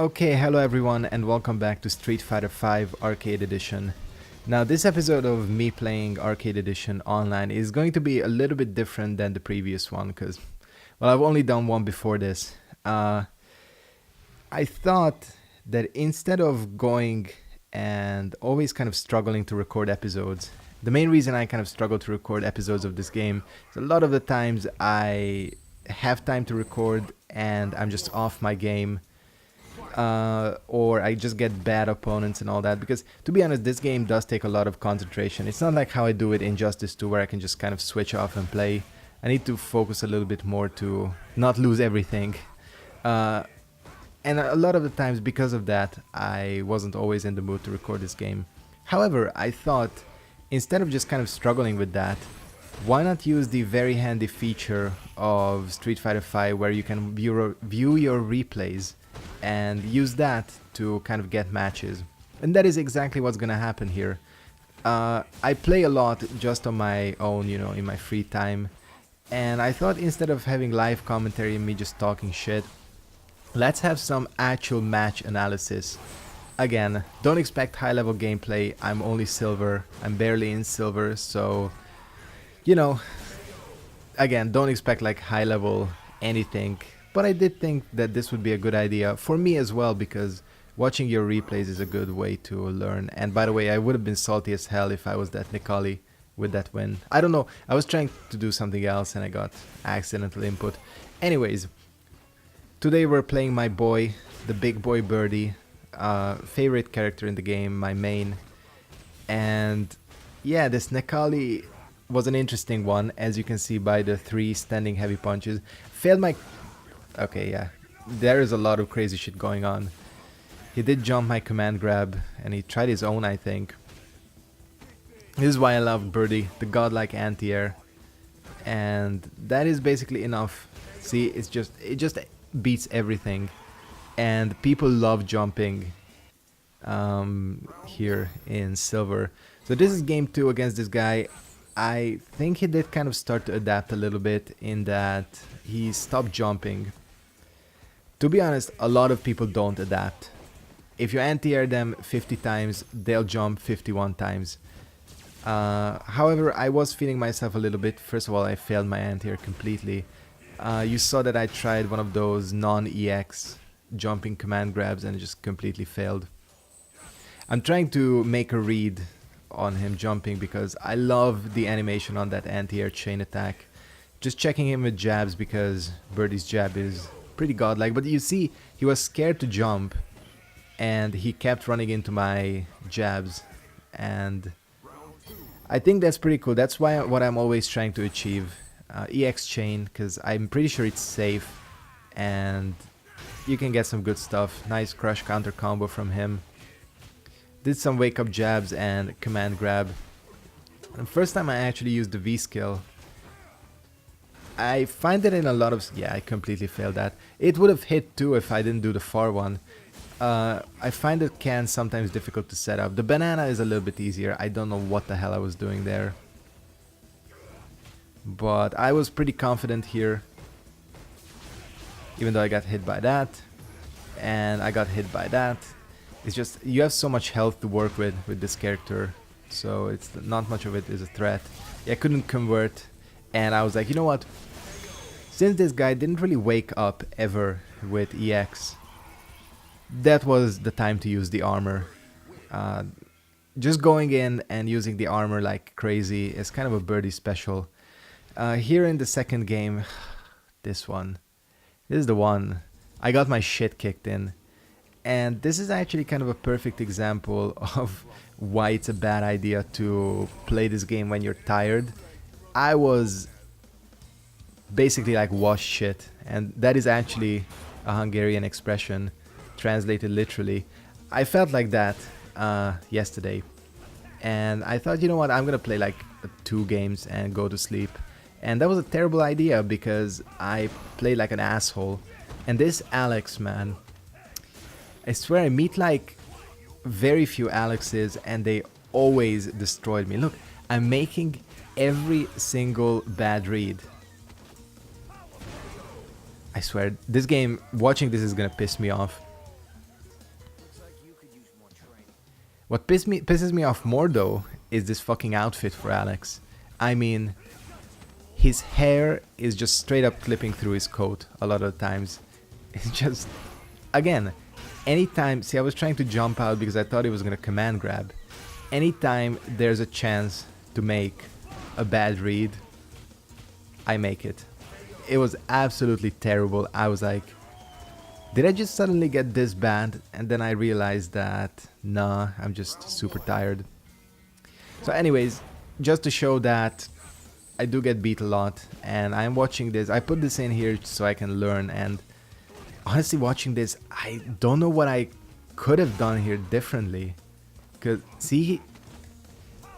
Okay, hello everyone and welcome back to Street Fighter V Arcade Edition. Now this episode of me playing Arcade Edition online is going to be a little bit different than the previous one because, well, I've only done one before this. I thought that instead of going and always kind of struggling to record episodes, the main reason I kind of struggle to record episodes of this game is a lot of the times I have time to record and I'm just off my game. Or I just get bad opponents and all that, because to be honest, this game does take a lot of concentration. It's not like how I do it in Justice 2 where I can just kind of switch off and play. I need to focus a little bit more to not lose everything. And a lot of the times because of that, I wasn't always in the mood to record this game. However, I thought instead of just kind of struggling with that, why not use the very handy feature of Street Fighter V where you can view your replays and use that to kind of get matches. And that is exactly what's gonna happen here. I play a lot just on my own, in my free time. And I thought instead of having live commentary and me just talking shit, let's have some actual match analysis. Again, don't expect high level gameplay. I'm only silver. I'm barely in silver, so again, don't expect like high level anything. But I did think that this would be a good idea for me as well, because watching your replays is a good way to learn. And by the way, I would have been salty as hell if I was that Nikali with that win. I don't know, I was trying to do something else and I got accidental input. Anyways, today we're playing my boy, the big boy Birdie, favorite character in the game, my main. And yeah, this Nikali was an interesting one, as you can see by the 3 standing heavy punches. Failed my... Okay, yeah, there is a lot of crazy shit going on. He did jump my command grab, and he tried his own, I think. This is why I love Birdie, the godlike anti-air. And that is basically enough. See, it just beats everything. And people love jumping here in silver. So this is game 2 against this guy. I think he did kind of start to adapt a little bit in that he stopped jumping. To be honest, a lot of people don't adapt. If you anti-air them 50 times, they'll jump 51 times. However, I was feeling myself a little bit. First of all, I failed my anti-air completely. You saw that I tried one of those non-EX jumping command grabs and it just completely failed. I'm trying to make a read on him jumping because I love the animation on that anti-air chain attack. Just checking him with jabs because Birdie's jab is pretty godlike. But you see, he was scared to jump and he kept running into my jabs, and I think that's pretty cool. That's what I'm always trying to achieve. EX chain, because I'm pretty sure it's safe and you can get some good stuff. Nice crush counter combo from him. Did some wake up jabs and command grab. The first time I actually used the V skill, I find that in a lot of... Yeah, I completely failed that. It would have hit too if I didn't do the far one. I find that can sometimes difficult to set up. The banana is a little bit easier. I don't know what the hell I was doing there. But I was pretty confident here. Even though I got hit by that. And I got hit by that. It's just, you have so much health to work with this character. So it's not much of it is a threat. I couldn't convert. And I was like, you know what? Since this guy didn't really wake up ever with EX, that was the time to use the armor. Just going in and using the armor like crazy is kind of a Birdie special. Here in the second game, this is the one. I got my shit kicked in. And this is actually kind of a perfect example of why it's a bad idea to play this game when you're tired. I was basically like wash shit, and that is actually a Hungarian expression translated literally. I felt like that yesterday, and I thought, you know what, I'm gonna play like 2 games and go to sleep. And that was a terrible idea because I played like an asshole. And this Alex, man, I swear I meet like very few Alexes and they always destroyed me. Look, I'm making every single bad read. I swear, this game, watching this is gonna piss me off. What pisses me off more though is this fucking outfit for Alex. I mean, his hair is just straight up clipping through his coat a lot of times. It's just, again, anytime, see, I was trying to jump out because I thought he was gonna command grab. Anytime there's a chance to make a bad read, I make it. It was absolutely terrible. I was like, did I just suddenly get this bad? And then I realized that, nah, I'm just super tired. So anyways, just to show that I do get beat a lot, and I'm watching this. I put this in here so I can learn, and honestly watching this, I don't know what I could have done here differently. Cause see,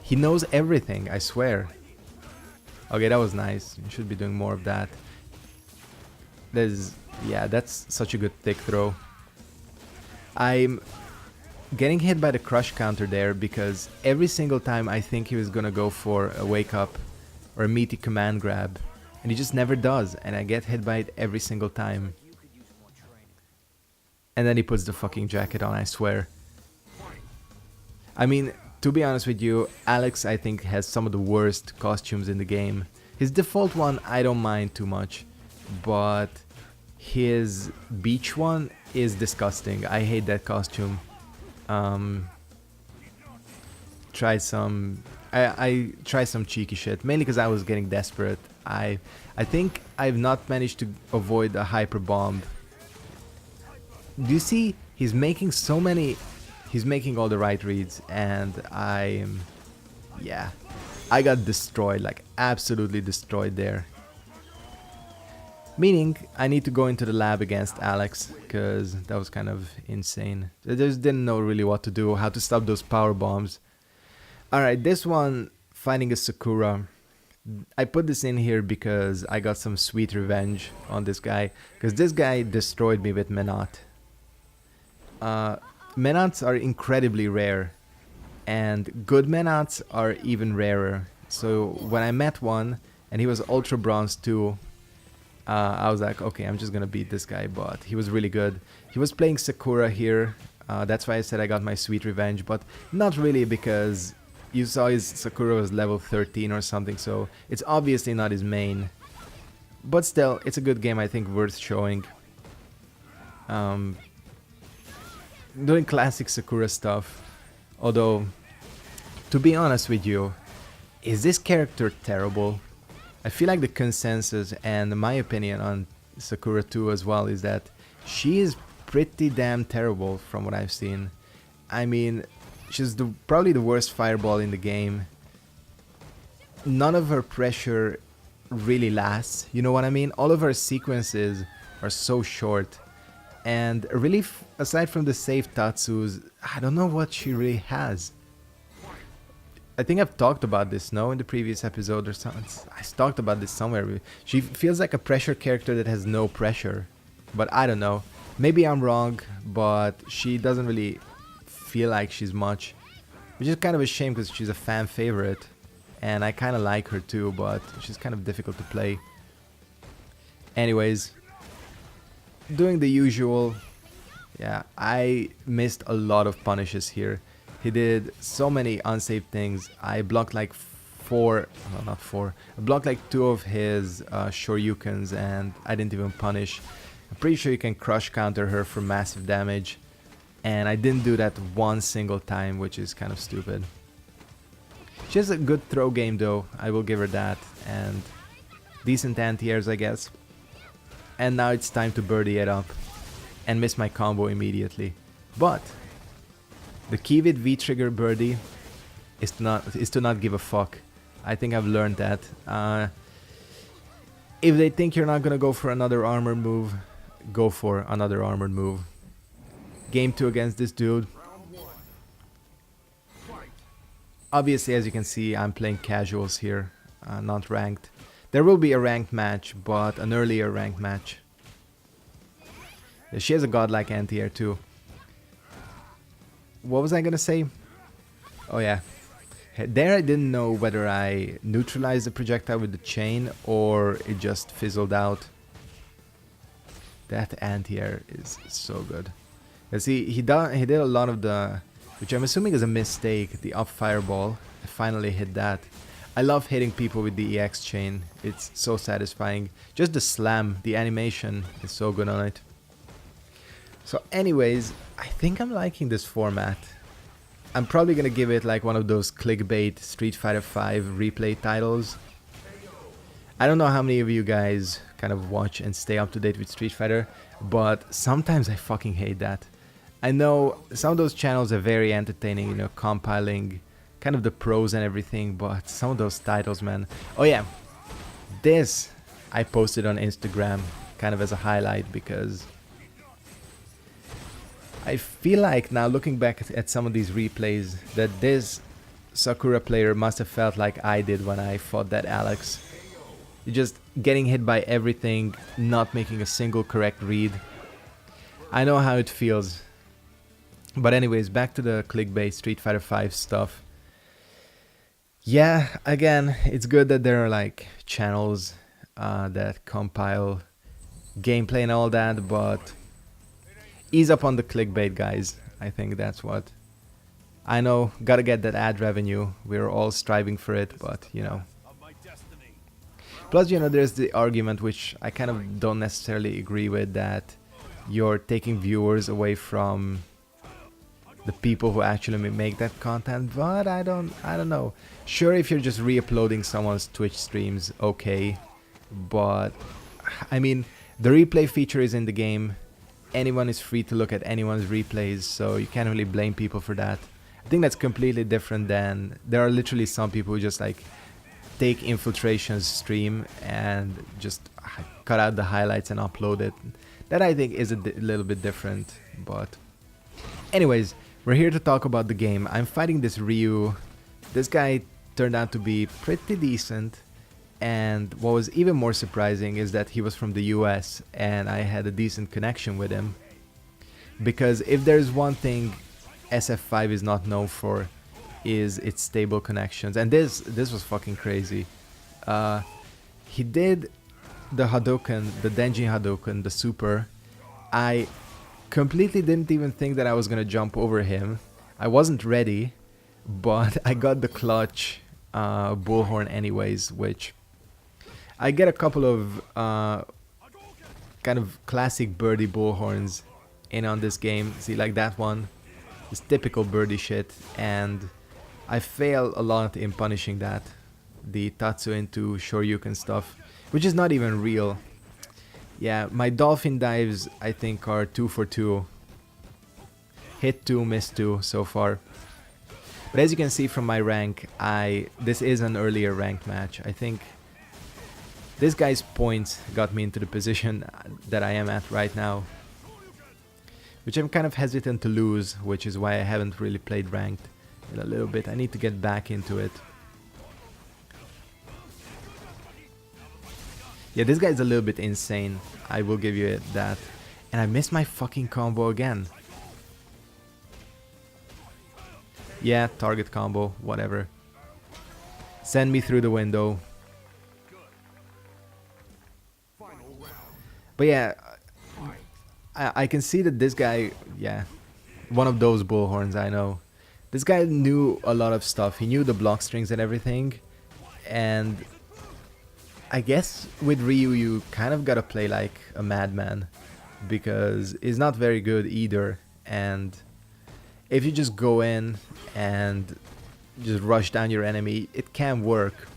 he knows everything, I swear. Okay, that was nice. You should be doing more of that. Yeah, that's such a good thick throw. I'm getting hit by the crush counter there because every single time I think he was gonna go for a wake up or a meaty command grab, and he just never does, and I get hit by it every single time. And then he puts the fucking jacket on, I swear. I mean, to be honest with you, Alex I think has some of the worst costumes in the game. His default one I don't mind too much, but his beach one is disgusting. I hate that costume. I tried some cheeky shit, mainly because I was getting desperate. I think I've not managed to avoid a hyper bomb. Do you see? He's making all the right reads, and yeah, I got destroyed, like absolutely destroyed there. Meaning, I need to go into the lab against Alex, because that was kind of insane. I just didn't know really what to do, how to stop those power bombs. Alright, this one, fighting a Sakura. I put this in here because I got some sweet revenge on this guy, because this guy destroyed me with Menat. Menats are incredibly rare, and good Menats are even rarer. So when I met one, and he was Ultra Bronze 2, I was like, okay, I'm just gonna beat this guy, but he was really good. He was playing Sakura here, that's why I said I got my sweet revenge, but not really, because you saw his Sakura was level 13 or something, so it's obviously not his main. But still, it's a good game, I think, worth showing. Doing classic Sakura stuff, although, to be honest with you, is this character terrible? I feel like the consensus and my opinion on Sakura 2 as well is that she is pretty damn terrible from what I've seen. I mean, she's probably the worst fireball in the game. None of her pressure really lasts, you know what I mean? All of her sequences are so short. And really, aside from the safe Tatsus, I don't know what she really has. I think I've talked about this, no, in the previous episode or something. I talked about this somewhere. She feels like a pressure character that has no pressure. But I don't know. Maybe I'm wrong, but she doesn't really feel like she's much. Which is kind of a shame because she's a fan favorite. And I kind of like her too, but she's kind of difficult to play. Anyways, doing the usual. Yeah, I missed a lot of punishes here. He did so many unsafe things. I blocked like I blocked like 2 of his Shoryukens, and I didn't even punish. I'm pretty sure you can crush counter her for massive damage, and I didn't do that one single time, which is kind of stupid. She has a good throw game though, I will give her that, and decent anti-airs, I guess. And now it's time to birdie it up and miss my combo immediately. But the key with V-trigger birdie is to not give a fuck. I think I've learned that. If they think you're not gonna go for another armor move, go for another armored move. Game 2 against this dude. Obviously, as you can see, I'm playing casuals here, not ranked. There will be a ranked match, but an earlier ranked match. Yeah, she has a godlike anti-air too. What was I gonna say? Oh yeah. There I didn't know whether I neutralized the projectile with the chain or it just fizzled out. That anti-air is so good. You see, he did a lot of the which I'm assuming is a mistake. The up fireball, I finally hit that. I love hitting people with the EX chain. It's so satisfying. Just the slam, the animation is so good on it. So anyways, I think I'm liking this format. I'm probably gonna give it like one of those clickbait Street Fighter V replay titles. I don't know how many of you guys kind of watch and stay up to date with Street Fighter, but sometimes I fucking hate that. I know some of those channels are very entertaining, you know, compiling kind of the pros and everything, but some of those titles, man. Oh yeah, this I posted on Instagram kind of as a highlight because I feel like now looking back at some of these replays that this Sakura player must have felt like I did when I fought that Alex. Just getting hit by everything, not making a single correct read. I know how it feels. But anyways, back to the clickbait Street Fighter V stuff. Yeah, again, it's good that there are like channels that compile gameplay and all that, but ease up on the clickbait, guys. I think that's what. I know, gotta get that ad revenue. We're all striving for it, but you know. Plus, you know, there's the argument which I kind of don't necessarily agree with, that you're taking viewers away from the people who actually make that content, but I don't know. Sure, if you're just re-uploading someone's Twitch streams, okay, but I mean, the replay feature is in the game. Anyone is free to look at anyone's replays, so you can't really blame people for that. I think that's completely different than, there are literally some people who just like take Infiltration's stream and just cut out the highlights and upload it. That I think is a little bit different, but anyways, we're here to talk about the game. I'm fighting this Ryu. This guy turned out to be pretty decent, and what was even more surprising is that he was from the US and I had a decent connection with him. Because if there's one thing SF5 is not known for, is its stable connections, and this was fucking crazy. He did the Hadouken, the Denjin Hadouken, the super. I completely didn't even think that I was gonna jump over him. I wasn't ready, but I got the clutch bullhorn anyways, which I get a couple of kind of classic Birdie bullhorns in on this game. See, like that one, it's typical Birdie shit, and I fail a lot in punishing that. The Tatsu into Shoryuken stuff, which is not even real. Yeah, my dolphin dives I think are 2 for 2. Hit 2, miss 2 so far. But as you can see from my rank, this is an earlier ranked match. I think this guy's points got me into the position that I am at right now, which I'm kind of hesitant to lose, which is why I haven't really played ranked in a little bit. I need to get back into it. Yeah, this guy's a little bit insane, I will give you that. And I missed my fucking combo again. Yeah, target combo, whatever. Send me through the window. But yeah, I can see that this guy, yeah, one of those bullhorns, I know. This guy knew a lot of stuff. He knew the block strings and everything. And I guess with Ryu you kind of gotta play like a madman, because he's not very good either. And if you just go in and just rush down your enemy, it can work.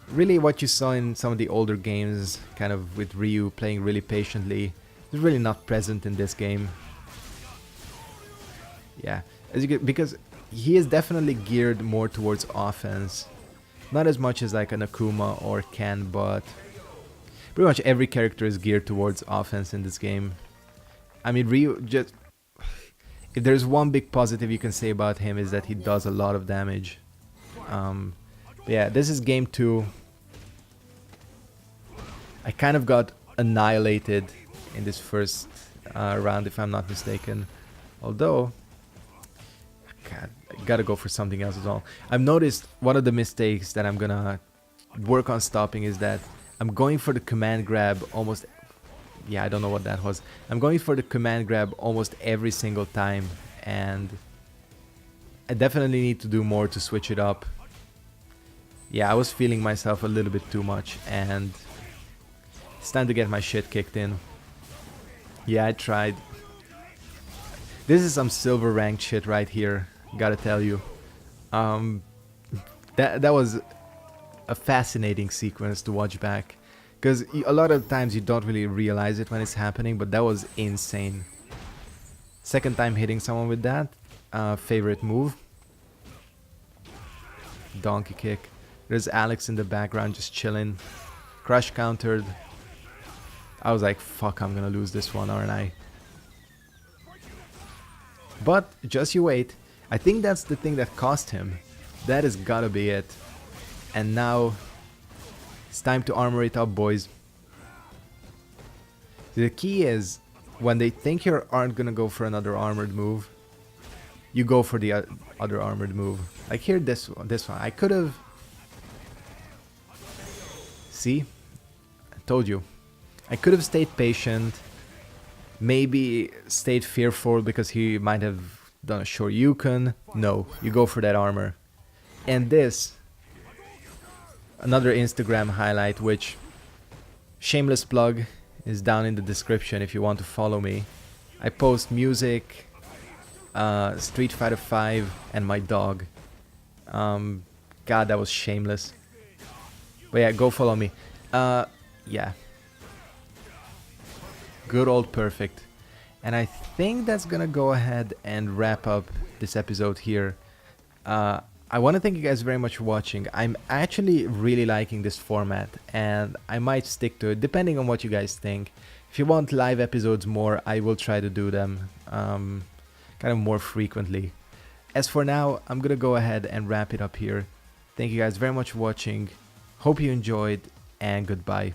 Really what you saw in some of the older games, kind of with Ryu playing really patiently, is really not present in this game. Yeah, as you get, because he is definitely geared more towards offense. Not as much as like an Akuma or Ken, but pretty much every character is geared towards offense in this game. I mean, Ryu, just, if there's one big positive you can say about him, is that he does a lot of damage. But yeah, this is game 2. I kind of got annihilated in this first round, if I'm not mistaken. Although, God, I gotta go for something else as well. I've noticed one of the mistakes that I'm gonna work on stopping is that I'm going for the command grab almost... Yeah, I don't know what that was. I'm going for the command grab almost every single time, and I definitely need to do more to switch it up. Yeah, I was feeling myself a little bit too much, and it's time to get my shit kicked in. Yeah, I tried. This is some silver ranked shit right here, gotta tell you. That was a fascinating sequence to watch back, because a lot of times you don't really realize it when it's happening, but that was insane. Second time hitting someone with that. Favorite move. Donkey kick. There's Alex in the background just chilling. Crush countered. I was like, fuck, I'm gonna lose this one, aren't I? But just you wait. I think that's the thing that cost him. That has gotta be it. And now it's time to armor it up, boys. The key is, when they think you aren't gonna go for another armored move, you go for the other armored move. Like here, this one. I could have... See? I told you. I could have stayed patient. Maybe stayed fearful because he might have done a Shoryuken. No, you go for that armor. And this, another Instagram highlight, which, shameless plug, is down in the description if you want to follow me. I post music, Street Fighter 5, and my dog. God, that was shameless. But yeah, go follow me. Yeah. Good old perfect. And I think that's gonna go ahead and wrap up this episode here. I want to thank you guys very much for watching. I'm actually really liking this format, and I might stick to it depending on what you guys think. If you want live episodes more, I will try to do them kind of more frequently. As for now, I'm gonna go ahead and wrap it up here. Thank you guys very much for watching. Hope you enjoyed, and goodbye.